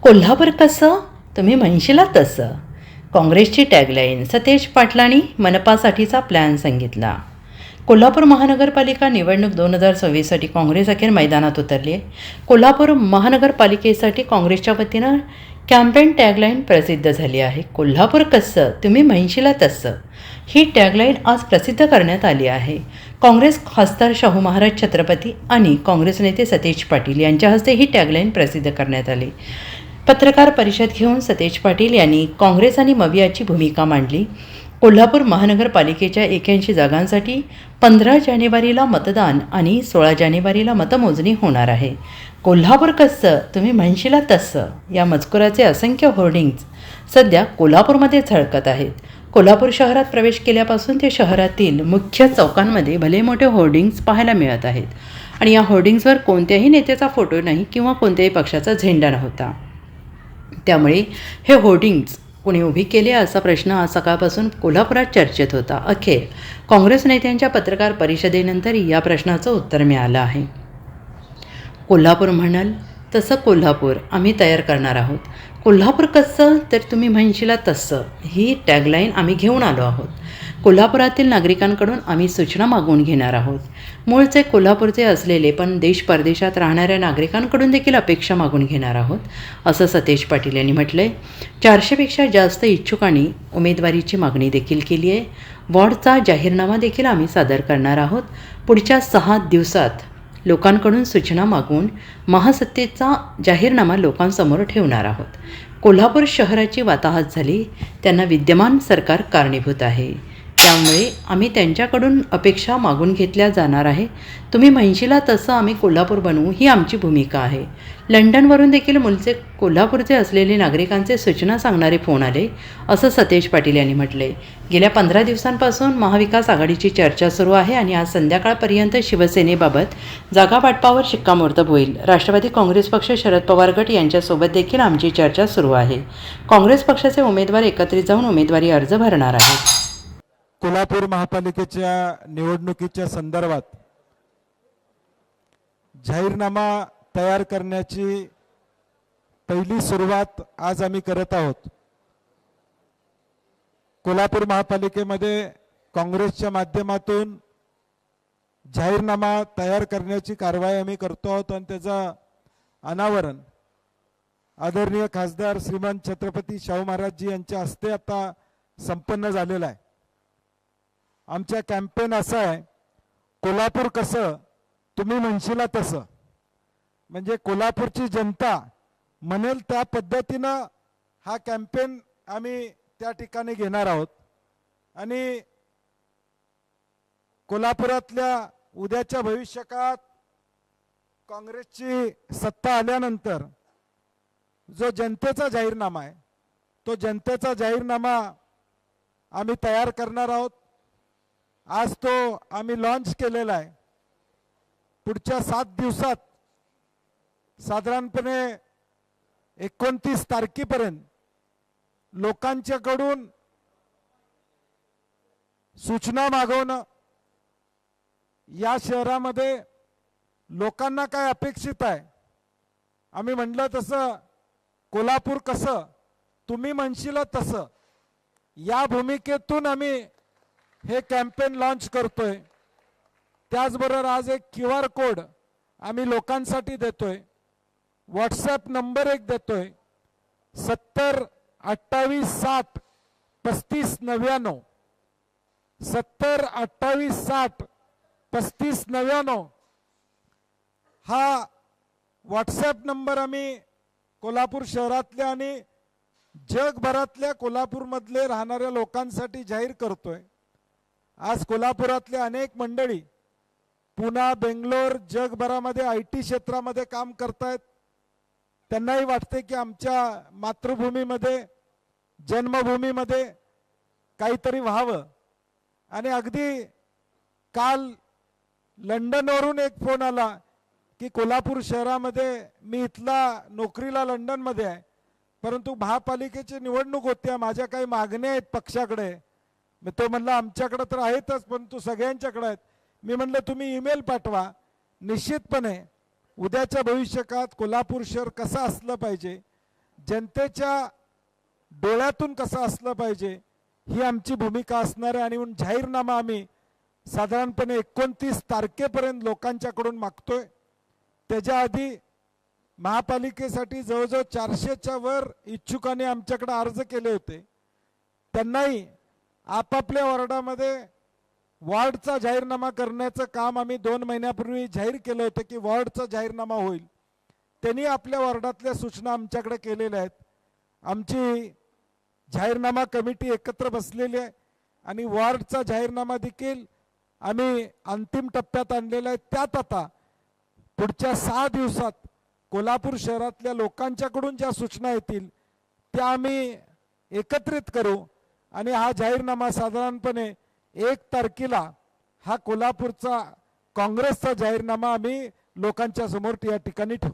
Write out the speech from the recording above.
कोल्हापूर कसं तुम्ही म्हणशीला तसं. काँग्रेसची टॅगलाईन. सतेज पाटलांनी मनपासाठीचा प्लॅन सांगितला. कोल्हापूर महानगरपालिका निवडणूक 2026साठी काँग्रेस अखेर मैदानात उतरली आहे. कोल्हापूर महानगरपालिकेसाठी काँग्रेसच्या वतीनं कॅम्पेन टॅगलाईन प्रसिद्ध झाली आहे. कोल्हापूर कसं तुम्ही म्हणशीला तसं. ही टॅगलाईन आज प्रसिद्ध करण्यात आली आहे. काँग्रेस खासदार शाहू महाराज छत्रपती आणि काँग्रेस नेते सतेज पाटील यांच्या हस्ते ही टॅगलाईन प्रसिद्ध करण्यात आली. पत्रकार परिषद घेऊन सतेज पाटील यांनी काँग्रेस आणि मवियाची भूमिका मांडली. कोल्हापूर महानगरपालिकेच्या 81 जागांसाठी 15 जानेवारीला मतदान आणि 16 जानेवारीला मतमोजणी होणार आहे. कोल्हापूर कसं तुम्ही म्हणशीला तसं या मजकुराचे असंख्य होर्डिंग्ज सध्या कोल्हापूरमध्ये झळकत आहेत. कोल्हापूर शहरात प्रवेश केल्यापासून ते शहरातील मुख्य चौकांमध्ये भले मोठे होर्डिंग्ज पाहायला मिळत आहेत आणि या होर्डिंग्जवर कोणत्याही नेत्याचा फोटो नाही किंवा कोणत्याही पक्षाचा झेंडा नव्हता. त्यामुळे हे होर्डिंग्ज कोणी उभी केले असा प्रश्न आज सकाळपासून कोल्हापुरात चर्चेत होता. अखेर काँग्रेस नेत्यांच्या पत्रकार परिषदेनंतर या प्रश्नाचं उत्तर मिळालं आहे. कोल्हापूर म्हणाल तसं कोल्हापूर आम्ही तयार करणार आहोत. कोल्हापूर कसं तर तुम्ही म्हणशीला तसं ही टॅगलाईन आम्ही घेऊन आलो आहोत. कोल्हापुरातील नागरिकांकडून आम्ही सूचना मागवून घेणार आहोत. मूळचे कोल्हापूरचे असलेले पण देश परदेशात राहणाऱ्या नागरिकांकडून देखील अपेक्षा मागून घेणार आहोत असं सतेज पाटील यांनी म्हटलं आहे. 400पेक्षा जास्त इच्छुकांनी उमेदवारीची मागणी देखील केली आहे. वॉर्डचा जाहीरनामा देखील आम्ही सादर करणार आहोत. पुढच्या 6 दिवसात लोकांकडून सूचना मागून महासत्तेचा जाहीरनामा लोकांसमोर ठेवणार आहोत. कोल्हापूर शहराची वाताहत झाली त्यांना विद्यमान सरकार कारणीभूत आहे. त्यामुळे आम्ही त्यांच्याकडून अपेक्षा मागून घेतल्या जाणार आहे. तुम्ही म्हणशीला तसं आम्ही कोल्हापूर बनवू ही आमची भूमिका आहे. लंडनवरून देखील मूळचे कोल्हापूरचे असलेले नागरिकांचे सूचना सांगणारे फोन आले असं सतेज पाटील यांनी म्हटले. गेल्या 15 दिवसांपासून महाविकास आघाडीची चर्चा सुरू आहे आणि आज संध्याकाळपर्यंत शिवसेनेबाबत जागा वाटपावर शिक्कामोर्तब होईल. राष्ट्रवादी काँग्रेस पक्ष, शरद पवार गट यांच्यासोबत देखील आमची चर्चा सुरू आहे. काँग्रेस पक्षाचे उमेदवार एकत्रित जाऊन उमेदवारी अर्ज भरणार आहेत. कोल्हापूर महापालिकेच्या निवडणुकीच्या संदर्भात जाहीरनामा तयार करण्याची पहिली सुरुवात आज आम्ही करत आहोत. कोल्हापूर महापालिकेमध्ये काँग्रेसच्या माध्यमातून जाहीरनामा तयार करण्याची कारवाई आम्ही करतो आहोत आणि त्याचा अनावरण आदरणीय खासदार श्रीमान छत्रपती शाहू महाराजजी यांच्या हस्ते आता संपन्न झालेला आहे. आमचा कॅम्पेन असा आहे, कोल्हापूर कसं तुम्ही म्हणशीला तसं. म्हणजे कोल्हापूरची जनता म्हणेल त्या पद्धतीनं हा कॅम्पेन आम्ही त्या ठिकाणी घेणार आहोत. आणि कोल्हापुरातल्या उद्याच्या भविष्यकाळात काँग्रेसची सत्ता आल्यानंतर जो जनतेचा जाहीरनामा आहे तो जनतेचा जाहीरनामा आम्ही तयार करणार आहोत. आज तो आम्ही लॉन्च केलेला आहे. पुढच्या 7 दिवसात साधारणपणे 29 तारखेपर्यंत लोकांच्याकडून सूचना मागवणं, या शहरामध्ये लोकांना काय अपेक्षित आहे. आम्ही म्हटलं तसं कोल्हापूर कसं तुम्ही म्हणशीला तसं या भूमिकेतून आम्ही हे कॅम्पेन लॉन्च करतोय. त्याचबरोबर आज एक QR कोड आम्ही लोकांसाठी देतोय. व्हॉट्सॲप नंबर एक देतोय 70 28 60 35 99 70 28 60 35 99 हा व्हॉट्सॲप नंबर आम्ही कोल्हापूर शहरातल्या आणि जगभरातल्या कोल्हापूरमधले राहणाऱ्या लोकांसाठी जाहीर करतोय. आज कोल्हापुरातले अनेक मंडळी पुणे, बेंगलोर, जगभरामध्ये IT क्षेत्रामध्ये काम करतायत. त्यांनाही वाटते की आमच्या मातृभूमीमध्ये, जन्मभूमीमध्ये काहीतरी व्हावं. आणि अगदी काल लंडनवरून एक फोन आला की कोल्हापूर शहरामध्ये, मी इथला नोकरीला लंडनमध्ये आहे, परंतु महापालिकेची निवडणूक होते, माझ्या काही मागण्या आहेत पक्षाकडे. मी तो म्हणला आमच्याकडे तर आहेतच परंतु सगळ्यांच्याकडे आहेत. मी म्हणलं तुम्ही ईमेल पाठवा. निश्चितपणे उद्याच्या भविष्यकाळात कोल्हापूर शहर कसं असलं पाहिजे, जनतेच्या डोळ्यातून कसं असलं पाहिजे ही आमची भूमिका असणार आहे. आणि म्हणून जाहीरनामा आम्ही साधारणपणे 29 तारखेपर्यंत लोकांच्याकडून मागतोय. त्याच्या आधी महापालिकेसाठी जवळजवळ 400च्या वर इच्छुकांनी आमच्याकडे अर्ज केले होते. त्यांनाही आपापल्या वॉर्डामध्ये वॉर्डचा जाहीरनामा करण्याचं काम आम्ही 2 महिन्यापूर्वी जाहीर केलं होतं की वॉर्डचा जाहीरनामा होईल. त्यांनी आपल्या वॉर्डातल्या सूचना आमच्याकडे केलेल्या आहेत. आमची जाहीरनामा कमिटी एकत्र बसलेली आहे आणि वॉर्डचा जाहीरनामा देखील आम्ही अंतिम टप्प्यात आणलेला आहे. त्यात आता पुढच्या 6 दिवसात कोल्हापूर शहरातल्या लोकांच्याकडून ज्या सूचना येतील त्या आम्ही एकत्रित करू आणि हा जाहीरनामा साधारणपणे 1 तारखेला हा कोल्हापूरचा काँग्रेसचा जाहीरनामा आम्ही लोकांच्या समोर या ठिकाणी ठेवू.